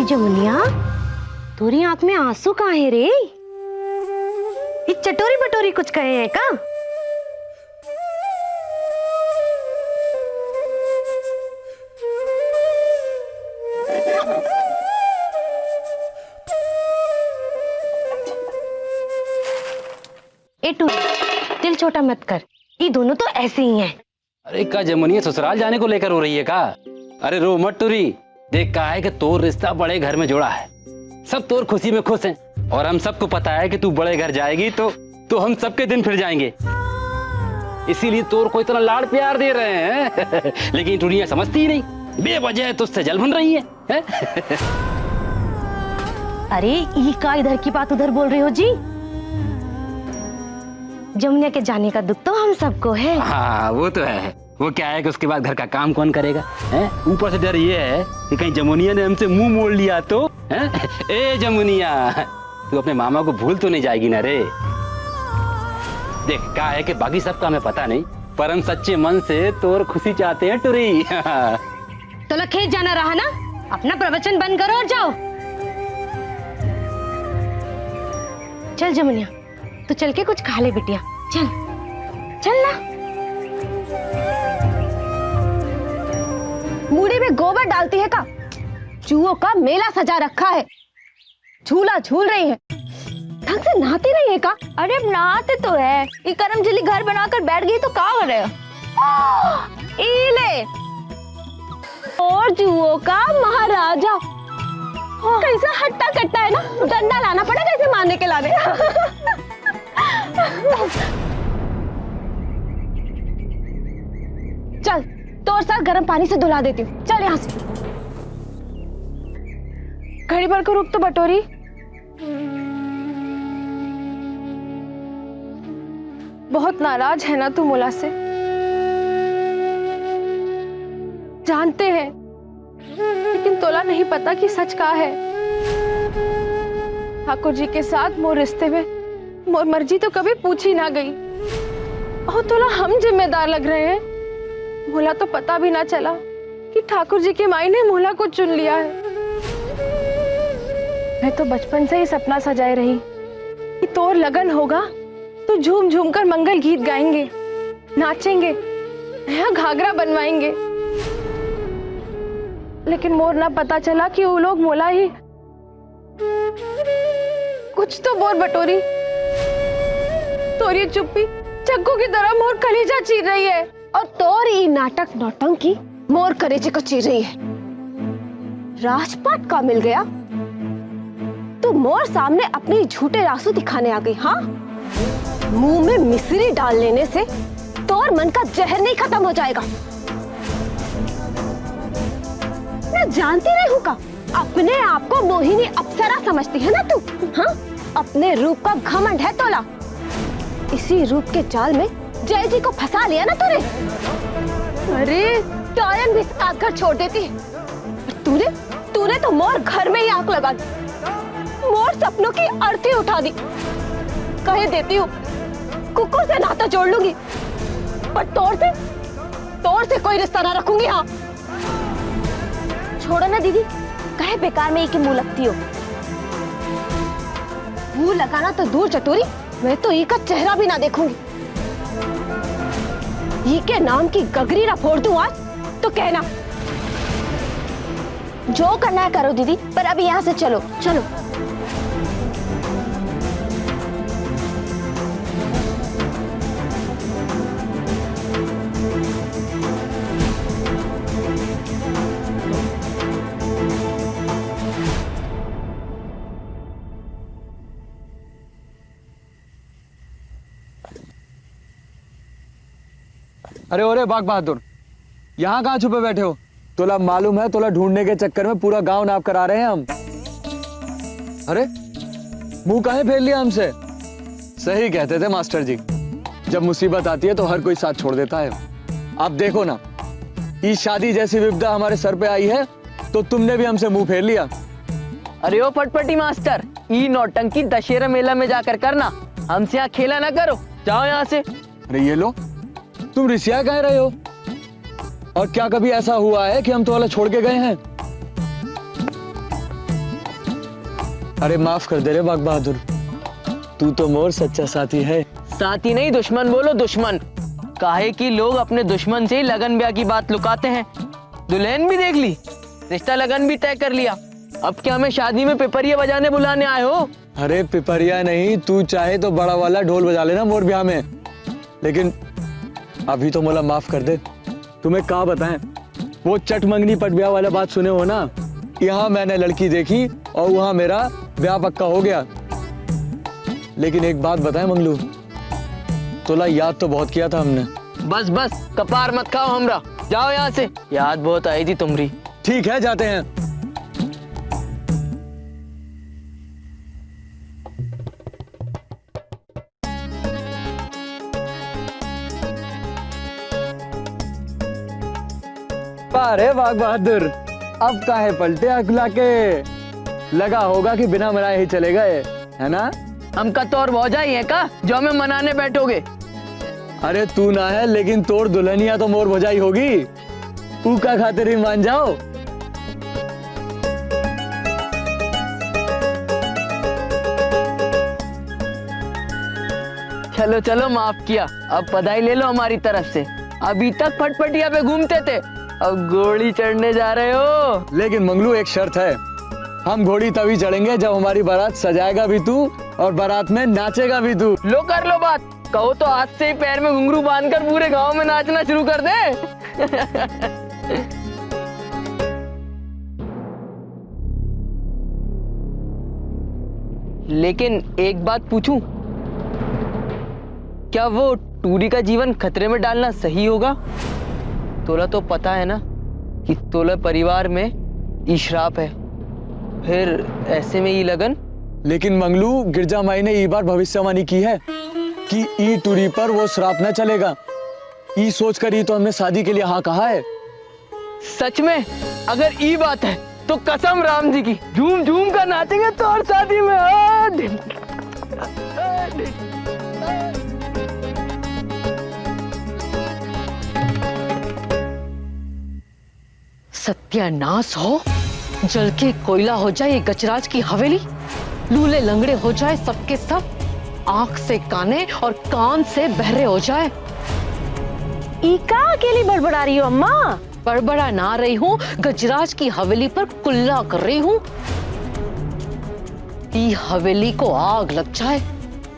अरे जमुनिया, तोरी आंख में आंसू कहाँ है रे? ये चटोरी बटोरी कुछ कहे है का? ए टू, दिल छोटा मत कर, ये दोनों तो ऐसे ही हैं। अरे का जमुनिया ससुराल जाने को लेकर हो रही है का? अरे रो मत टूरी, देख का है कि तोर रिश्ता बड़े घर में जोड़ा है, सब तोर खुशी में खुश हैं और हम सबको पता है कि तू बड़े घर जाएगी तो हम सबके दिन फिर जाएंगे, इसीलिए तोर को इतना लाड़ प्यार दे रहे हैं। लेकिन टूरियां समझती ही नहीं, बेवजह तुझसे जल बन रही है? अरे ये का इधर की बात उधर बोल रहे हो जी? जमुनिया के जाने का दुख तो हम सबको है। हाँ वो तो है, वो क्या है कि उसके बाद घर का काम कौन करेगा? ऊपर से डर ये है कि कहीं जमुनिया ने हमसे मुंह मोड़ लिया तो ए जमुनिया, तू अपने मामा को भूल तो नहीं जाएगी ना रे? देख क्या है कि बाकी सबका हमें पता नहीं, पर हम सच्चे मन से तोर खुशी चाहते हैं टुरी। तो खेत जाना रहा ना, अपना प्रवचन बंद करो और जाओ। चल जमुनिया, तू चल के कुछ खा ले बिटिया, चल चल ना। मूढ़ी में गोबर डालती है का? चूहों का मेला सजा रखा है, झूला झूल रही है, ढंग से नहाती नहीं है का? अरे अब नहाते तो है, ये करम जली घर बनाकर बैठ गई तो क्या करे? ले और चूहों का महाराजा कैसा हट्टा कट्टा है ना, डंडा लाना पड़ा कैसे मारने के लाने। चल तो और साथ गर्म पानी से धुला देती हूँ, चल यहाँ से। घड़ी भर को रुक तो बटोरी। बहुत नाराज है ना तू मोला से, जानते हैं, लेकिन तोला नहीं पता कि सच का है। ठाकुर जी के साथ मोर रिश्ते में मोर मर्जी तो कभी पूछी ना गई, और तोला हम जिम्मेदार लग रहे हैं। मोला तो पता भी ना चला कि ठाकुर जी की माई ने मोला को चुन लिया है। मैं तो बचपन से ही सपना सजाए रही कि तोर लगन होगा तो झूम झूम कर मंगल गीत गाएंगे, नाचेंगे, नया घाघरा बनवाएंगे। लेकिन मोर ना पता चला कि वो लोग मोला ही कुछ तो बोर बटोरी। तोरी चुप्पी चक्कू की तरह मोर कलेजा चीर रही है, और तोरी नाटक नौटंकी मोर कलेजे को चीर रही है। राजपाट का मिल गया तो मोर सामने अपने झूठे रासू दिखाने आ गई। हाँ, मुंह में मिश्री डाल लेने से तोर मन का जहर नहीं खत्म हो जाएगा। मैं जानती नहीं हूँ का, अपने आप को मोहिनी अप्सरा समझती है ना तू? हाँ, अपने रूप का घमंड है तोला, इसी रूप के जाल में जय जी को फंसा लिया ना तूने। अरे टायन भी साथ घर छोड़ देती है, तूने तो मोर घर में ही आंख लगा दी, मोर सपनों की अर्थी उठा दी। कहे देती हूँ कुकुर से नाता जोड़ लूंगी, पर तोर से कोई रिश्ता ना रखूंगी। हाँ छोड़ो ना दीदी, कहे बेकार में एक मुंह लगती हो। मुंह लगाना तो दूर चटोरी, मैं तो ई का चेहरा भी ना देखूंगी। ई के नाम की गगरी ना फोड़ दूं आज तो कहना। जो करना है करो दीदी, पर अभी यहाँ से चलो चलो। अरे ओरे बाग बहादुर, यहाँ कहाँ छुपे बैठे हो? तोला मालूम है तोला ढूंढने के चक्कर में पूरा गांव नाप करा रहे हैं हम। अरे मुंह काहे फेर लिया हमसे? सही कहते थे मास्टर जी, जब मुसीबत आती है तो हर कोई साथ छोड़ देता है। आप देखो ना, ये शादी जैसी विपदा हमारे सर पे आई है तो तुमने भी हमसे मुंह फेर लिया। अरे ओ फटफटी मास्टर, ये नौटंकी दशहरा मेला में जाकर करना, हमसे यहाँ खेला ना करो, जाओ यहाँ से। अरे ये लो, तुम रिसिया कह रहे हो? और क्या कभी ऐसा हुआ है कि हम तो वाला छोड़ के गए हैं? अरे माफ कर दे रे बाग बहादुर, तू तो मोर सच्चा साथी है। साथी नहीं दुश्मन बोलो, दुश्मन। काहे कि लोग अपने दुश्मन से ही लगन ब्याह की बात लुकाते हैं। दुल्हन भी देख ली, रिश्ता लगन भी तय कर लिया, अब क्या हमें शादी में पिपरिया बजाने बुलाने आए हो? अरे पिपरिया नहीं, तू चाहे तो बड़ा वाला ढोल बजा लेना मोर ब्याह में, लेकिन अभी तो मोला माफ कर दे। तुम्हें कहा बताएं, वो चट मंगनी पट ब्याह वाला बात सुने हो ना? यहाँ मैंने लड़की देखी और वहां मेरा ब्याह पक्का हो गया। लेकिन एक बात बताएं मंगलू, तोला याद तो बहुत किया था हमने। बस बस कपार मत खाओ हमरा, जाओ यहाँ से, याद बहुत आई थी तुम्हारी। ठीक है, जाते हैं। अरे बाग बहादुर, अब काहे पलटे अगला के? लगा होगा कि बिना मनाए ही चले गए, है ना? हम का तौर भौजा ही है का जो हमें मनाने बैठोगे? अरे तू ना है, लेकिन तोर दुल्हनिया तो मोर भौजाई होगी। तू का खातिर ही मान जाओ। चलो चलो, माफ किया, अब बधाई ले लो हमारी तरफ से। अभी तक फटफटिया पे घूमते थे, अब घोड़ी चढ़ने जा रहे हो। लेकिन मंगलू एक शर्त है, हम घोड़ी तभी चढ़ेंगे जब हमारी बारात सजाएगा भी तू और बारात में नाचेगा भी तू। लो कर लो बात, कहो तो आज से ही पैर में घुंघरू बांधकर पूरे गांव में नाचना शुरू कर दे। लेकिन एक बात पूछूं, क्या वो टूरी का जीवन खतरे में डालना सही होगा? तोला तो पता है ना कि तोला परिवार में ई श्राप है, फिर ऐसे में ई लगन। लेकिन मंगलू, गिरजा माई ने ई बार भविष्यवाणी की है कि ई टूरी पर वो श्राप न चलेगा। ई सोचकर ही तो हमने शादी के लिए हाँ कहा है। सच में? अगर ई बात है तो कसम राम जी की, झूम झूम कर नाचेंगे तो और शादी में। सत्यानाश हो, जल के कोयला हो जाए ये गजराज की हवेली, लूले लंगड़े हो जाए सबके सब, आंख से काने और कान से बहरे हो जाए। इका अकेली बड़बड़ा रही हो अम्मा? बड़बड़ा ना रही हूँ, गजराज की हवेली पर कुल्ला कर रही हूँ। ये हवेली को आग लग जाए,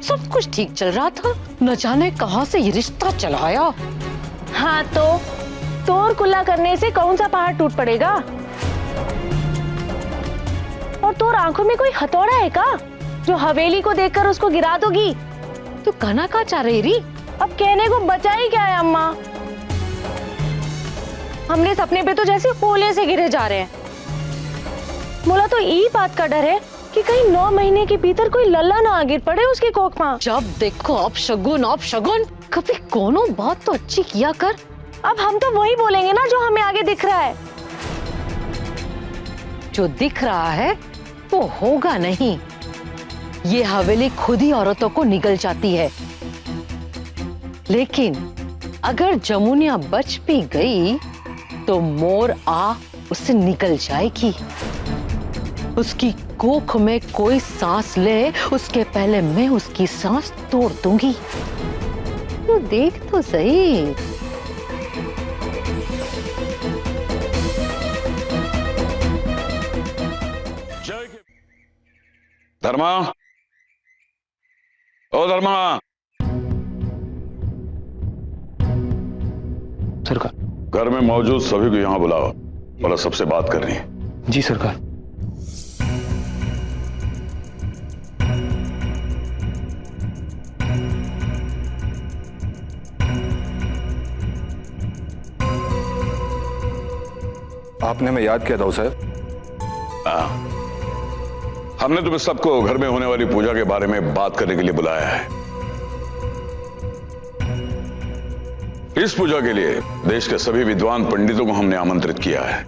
सब कुछ ठीक चल रहा था, न जाने कहां से ये रिश्ता चला आया। हाँ तो तोर कुल्ला करने से कौन सा पहाड़ टूट पड़ेगा? और तोर आंखों में कोई हथौड़ा है का जो हवेली को देखकर उसको गिरा दोगी? तू कहना क्या चाह रही री? अब कहने को बचा ही क्या है अम्मा? हमने सपने पे तो जैसे ओले से गिरे जा रहे हैं। मोला तो यही बात का डर है कि कहीं 9 महीने के भीतर कोई लल्ला ना आ गिर पड़े उसके कोख में। जब देखो अब शगुन, कभी कोनो बात तो अच्छी किया कर। अब हम तो वही बोलेंगे ना जो हमें आगे दिख रहा है। जो दिख रहा है वो होगा नहीं, ये हवेली खुद ही औरतों को निगल जाती है। लेकिन अगर जमुनिया बच भी गई तो मोर आ उससे निकल जाएगी। उसकी कोख में कोई सांस ले उसके पहले मैं उसकी सांस तोड़ दूंगी। तो देख तो सही। धर्मा, ओ धर्मा। सरकार। घर में मौजूद सभी को यहाँ बुलाओ, बोला सबसे बात करनी है। जी सरकार। आपने हमें याद किया था साहब। हाँ, हमने तुम्हें सबको घर में होने वाली पूजा के बारे में बात करने के लिए बुलाया है। इस पूजा के लिए देश के सभी विद्वान पंडितों को हमने आमंत्रित किया है।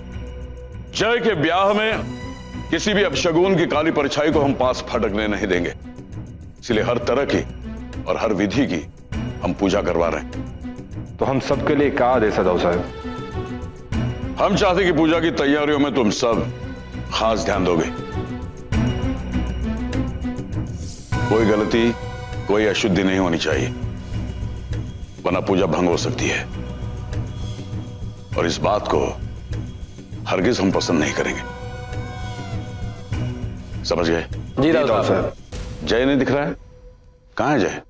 जय के ब्याह में किसी भी अपशगुन की काली परछाई को हम पास फटकने नहीं देंगे, इसलिए हर तरह की और हर विधि की हम पूजा करवा रहे हैं। तो हम सबके लिए क्या आदेश है साहब? हम चाहते कि पूजा की तैयारियों में तुम सब खास ध्यान दोगे। कोई गलती, कोई अशुद्धि नहीं होनी चाहिए, वरना पूजा भंग हो सकती है। और इस बात को हरगिज हम पसंद नहीं करेंगे। समझ गए? जी राव साहब। जय नहीं दिख रहा है, कहां है जय?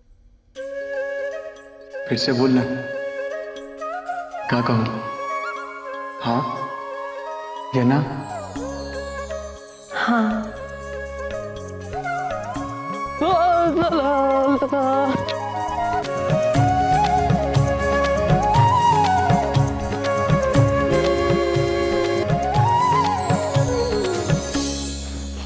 फिर से बोलना, क्या कहूँ? हाँ ये ना? हाँ।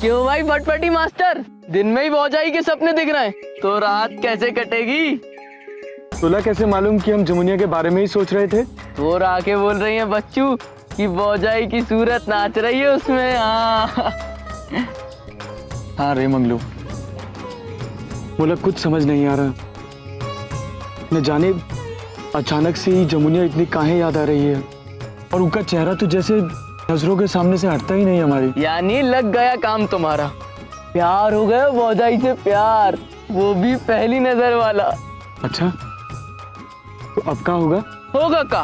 क्यों भाई फटफटी मास्टर, दिन में ही भौजाई के सपने दिख रहे हैं, तो रात कैसे कटेगी? तोला कैसे मालूम कि हम जमुनिया के बारे में ही सोच रहे थे? तो आके बोल रही है बच्चू कि भौजाई की सूरत नाच रही है उसमें। हाँ रे मंगलू, बोला कुछ समझ नहीं आ रहा, न जाने अचानक से ही जमुनिया इतनी काहे याद आ रही है, और उनका चेहरा तो जैसे नजरों के सामने से हटता ही नहीं हमारी। यानी लग गया काम तुम्हारा, प्यार हो गया भौजाई से, प्यार, वो भी पहली नजर वाला। अच्छा, तो अब क्या होगा? होगा का,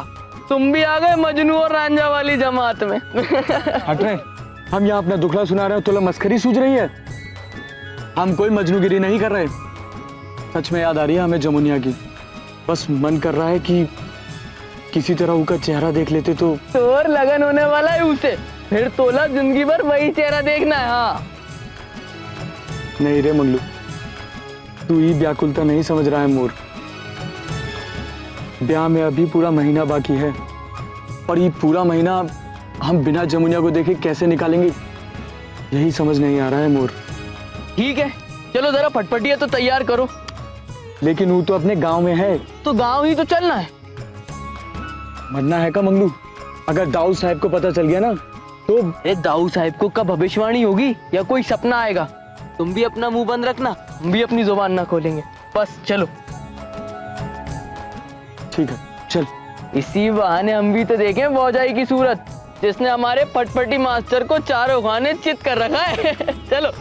तुम भी आ गए मजनू और रांझा वाली जमात में। हट रहे, हम यहाँ अपना दुखड़ा सुना रहे हो, तोला मस्करी सूझ रही है? हम कोई मजनूगिरी नहीं कर रहे, सच में याद आ रही है हमें जमुनिया की। बस मन कर रहा है कि किसी तरह उसका चेहरा देख लेते तो। और लगन होने वाला है उसे, फिर तोला जिंदगी भर वही चेहरा देखना है। हाँ नहीं रे मंगलू, तू ये व्याकुलता नहीं समझ रहा है मोर। ब्याह में अभी पूरा महीना बाकी है, और ये पूरा महीना हम बिना जमुनिया को देखे कैसे निकालेंगे, यही समझ नहीं आ रहा है मोर। ठीक है, चलो जरा फटफटिया तो तैयार करो। लेकिन वो तो अपने गांव में है। तो गांव ही तो चलना है। मरना है का मंगलू? अगर दाऊद साहब को पता चल गया ना तो। अरे दाऊद साहब को कब भविष्यवाणी होगी या कोई सपना आएगा? तुम भी अपना मुंह बंद रखना, हम भी अपनी जुबान ना खोलेंगे। बस चलो। ठीक है चल। इसी बहाने हम भी तो देखें भौजाई की सूरत, जिसने हमारे फटफटी मास्टर को चारों खाने चित कर रखा है। चलो।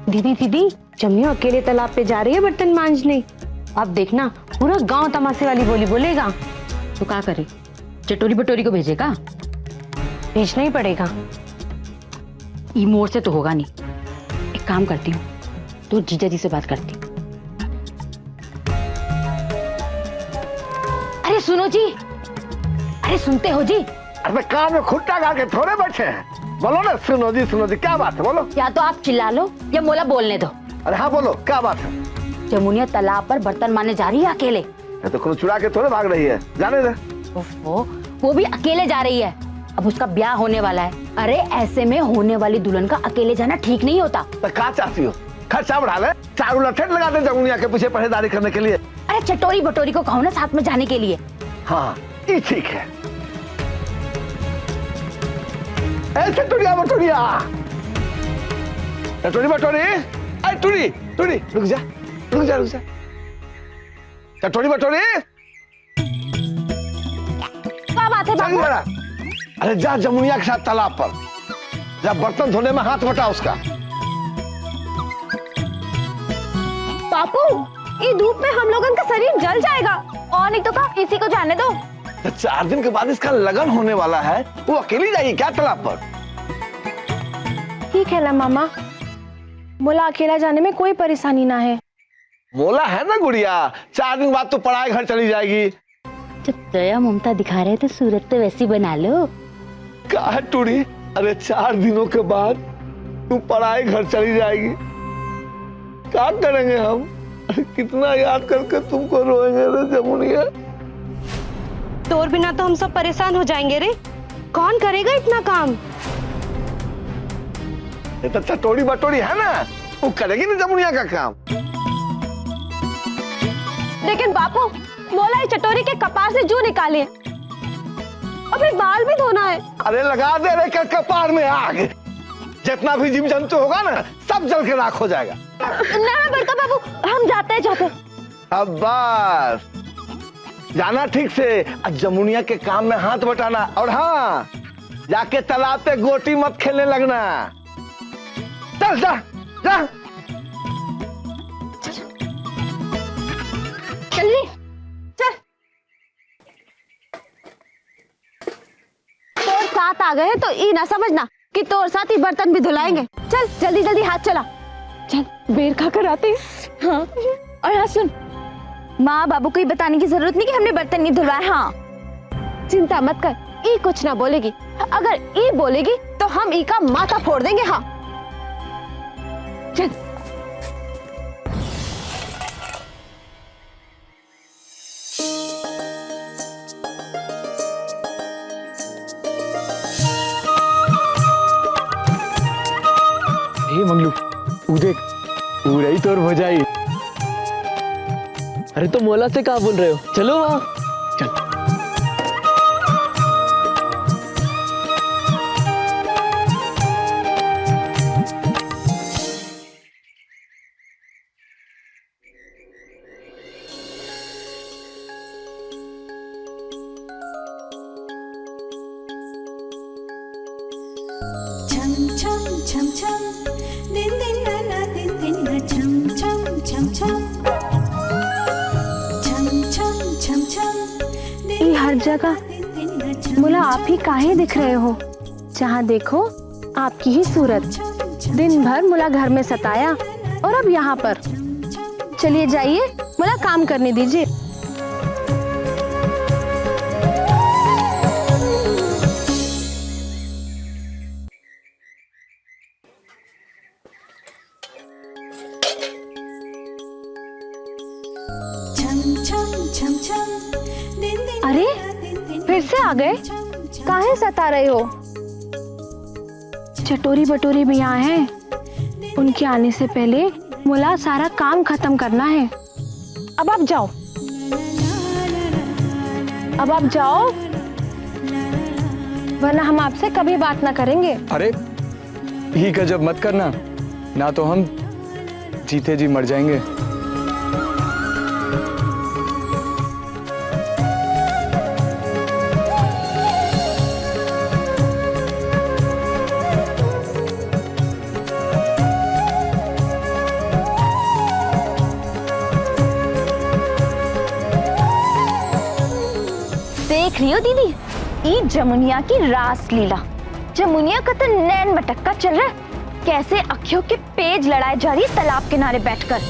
दीदी दीदी, जमुनिया अकेले तालाब पे जा रही है बर्तन मांजने। अब देखना पूरा गांव तमाशे वाली बोली बोलेगा। तो क्या करे, चटोरी बटोरी को भेजेगा? भेजना ही पड़ेगा, ई मोड़ से तो होगा नहीं। एक काम करती हूँ, तो जीजा जी से बात करती हूँ। अरे सुनो जी, अरे सुनते हो जी? अरे कान में खुट्टा गा के थोड़े बैठे हैं, बोलो ना। सुनो जी, क्या बात है, बोलो। या तो आप चिल्ला लो या मोला बोलने दो। अरे हाँ बोलो, क्या बात है? जमुनिया तालाब पर बर्तन मारने जा रही है अकेले। ये तो खुद चुरा के थोड़े भाग रही है, जाने दे। वो भी अकेले जा रही है, अब उसका ब्याह होने वाला है। अरे ऐसे में होने वाली दुल्हन का अकेले जाना ठीक नहीं होता। तो क्या चाहती हो, खर्चा बढ़ा ले, चारों लठेट लगा दे जमुनिया के पीछे पहरेदारी करने के लिए। अरे चटोरी बटोरी को कहो ना साथ में जाने के लिए। हाँ ये ठीक है। ऐसे टुड़िया बटोरिया, टोरी बटोरी, अरे टुड़ी टुड़ी, रुक जा रुक जा रुक जा। टोरी बटोरी, क्या बात है बाबू? अरे जा जमुनिया के साथ तालाब पर, जा बर्तन धोने में हाथ बटा उसका। बापू, ये धूप में हम लोगों का शरीर जल जाएगा। और नहीं तो का, इसी को जाने दो। तो 4 दिन के बाद इसका लगन होने वाला है, वो अकेली जाएगी क्या तालाब पर? ठीक है ना मामा, बोला अकेला जाने में कोई परेशानी ना है। बोला है ना गुड़िया, 4 दिन बाद तो पढ़ाई घर चली जाएगी। जब दया ममता दिखा रहे तो सूरत तो वैसी बना लो। क्या है टूड़ी, अरे 4 दिनों के बाद तू पढ़ाई घर चली जाएगी, क्या करेंगे हम? कितना याद करके तुमको रोएंगे रे जमुनिया। तोर बिना तो हम सब परेशान हो जाएंगे रे, कौन करेगा इतना काम? ये तो चटोरी बटोरी है ना, वो करेगी ना जमुनिया का काम। लेकिन बापू, बोला है चटोरी के कपार से जू निकाले, अभी बाल भी धोना है। अरे लगा दे रे कपार में आग, जितना भी जीव जंतु होगा ना सब जल के राख हो जाएगा। ना बड़का बाबू, हम जाते हैं जाते। अब बस जाना ठीक से, जमुनिया के काम में हाथ बटाना, और हाँ जाके तालाब पे गोटी मत खेलने लगना। चल जा जा। चल री चल। तोर साथ आ गए तो ई ना समझना कि तोर साथ ही बर्तन भी धुलाएंगे। चल जल्दी जल्दी हाथ चला। चल बेर खा कर आते। हाँ और हाँ सुन, माँ बाबू को ये बताने की जरूरत नहीं कि हमने बर्तन नहीं धुलवाए। हाँ चिंता मत कर, ई कुछ ना बोलेगी। अगर ई बोलेगी तो हम ई का माथा फोड़ देंगे। हाँ चल। हे मंगलू, तू देख पूरा ही तोर हो जाई। अरे तो मोला से कहाँ बोल रहे हो, चलो वहाँ। चल। हर जगह मुला आप ही काहे दिख रहे हो। जहाँ देखो आपकी ही सूरत। दिन भर मुला घर में सताया और अब यहाँ पर। चलिए जाइए, मुला काम करने दीजिए। अरे फिर से आ गए, काहे सता रहे हो। चटोरी बटोरी भी यहाँ हैं। उनके आने से पहले मुला सारा काम खत्म करना है। अब आप जाओ, अब आप जाओ, वरना हम आपसे कभी बात ना करेंगे। अरे ही गजब मत करना, ना तो हम जीते जी मर जाएंगे। देख रही हो दीदी, ई जमुनिया की रास लीला। जमुनिया का तो नैन मटक्का चल रहा है, कैसे अखियों के पेज लड़ाए जा रही है तालाब किनारे बैठकर।